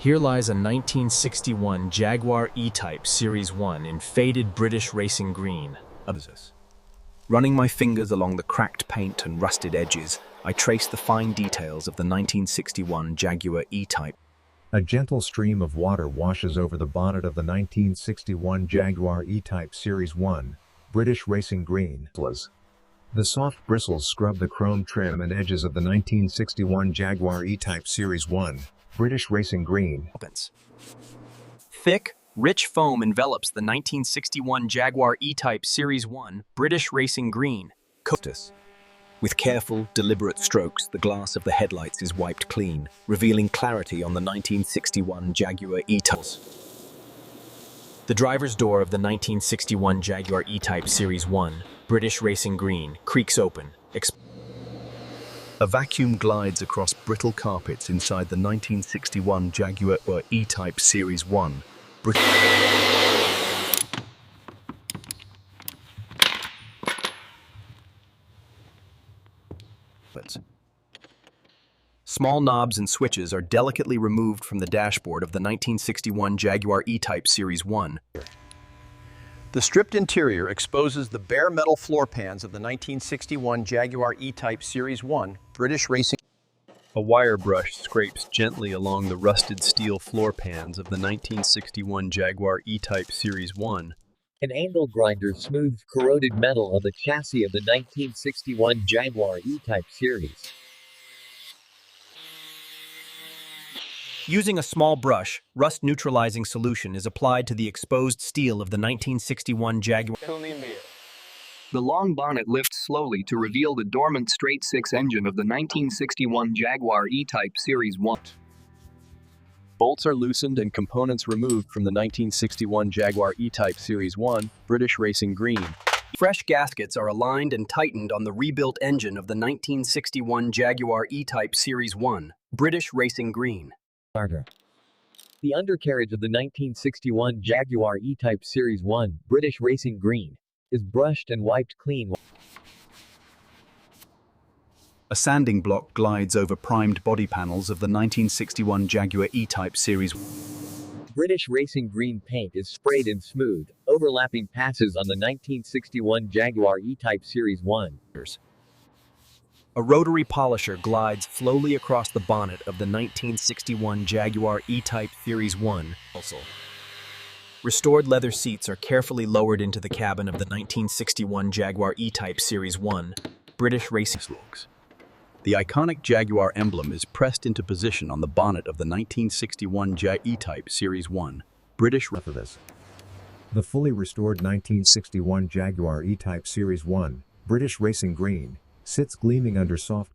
Here lies a 1961 Jaguar E-Type Series 1 in faded British racing green. Running my fingers along the cracked paint and rusted edges, I trace the fine details of the 1961 Jaguar E-Type. A gentle stream of water washes over the bonnet of the 1961 Jaguar E-Type Series 1, British racing green. The soft bristles scrub the chrome trim and edges of the 1961 Jaguar E-Type Series 1, British racing green. Thick, rich foam envelops the 1961 Jaguar E-Type Series 1, British racing green. With careful, deliberate strokes, the glass of the headlights is wiped clean, revealing clarity on the 1961 Jaguar E-Type. The driver's door of the 1961 Jaguar E-Type Series 1, British racing green, creaks open. A vacuum glides across brittle carpets inside the 1961 Jaguar E-Type Series 1. Small knobs and switches are delicately removed from the dashboard of the 1961 Jaguar E-Type Series 1. The stripped interior exposes the bare metal floor pans of the 1961 Jaguar E-Type Series 1, British racing. A wire brush scrapes gently along the rusted steel floor pans of the 1961 Jaguar E-Type Series 1. An angle grinder smooths corroded metal of the chassis of the 1961 Jaguar E-Type series. Using a small brush, rust-neutralizing solution is applied to the exposed steel of the 1961 Jaguar. The long bonnet lifts slowly to reveal the dormant straight-six engine of the 1961 Jaguar E-Type Series 1. Bolts are loosened and components removed from the 1961 Jaguar E-Type Series 1, British racing green. Fresh gaskets are aligned and tightened on the rebuilt engine of the 1961 Jaguar E-Type Series 1, British racing green. The undercarriage of the 1961 Jaguar E-Type Series 1, British racing green, is brushed and wiped clean. A sanding block glides over primed body panels of the 1961 Jaguar E-Type Series. British racing green paint is sprayed in smooth, overlapping passes on the 1961 Jaguar E-Type Series 1. A rotary polisher glides slowly across the bonnet of the 1961 Jaguar E-Type Series 1. Restored leather seats are carefully lowered into the cabin of the 1961 Jaguar E-Type Series 1, British racing. The iconic Jaguar emblem is pressed into position on the bonnet of the 1961 E-Type Series 1, British. The fully restored 1961 Jaguar E-Type Series 1, British racing green, sits gleaming under soft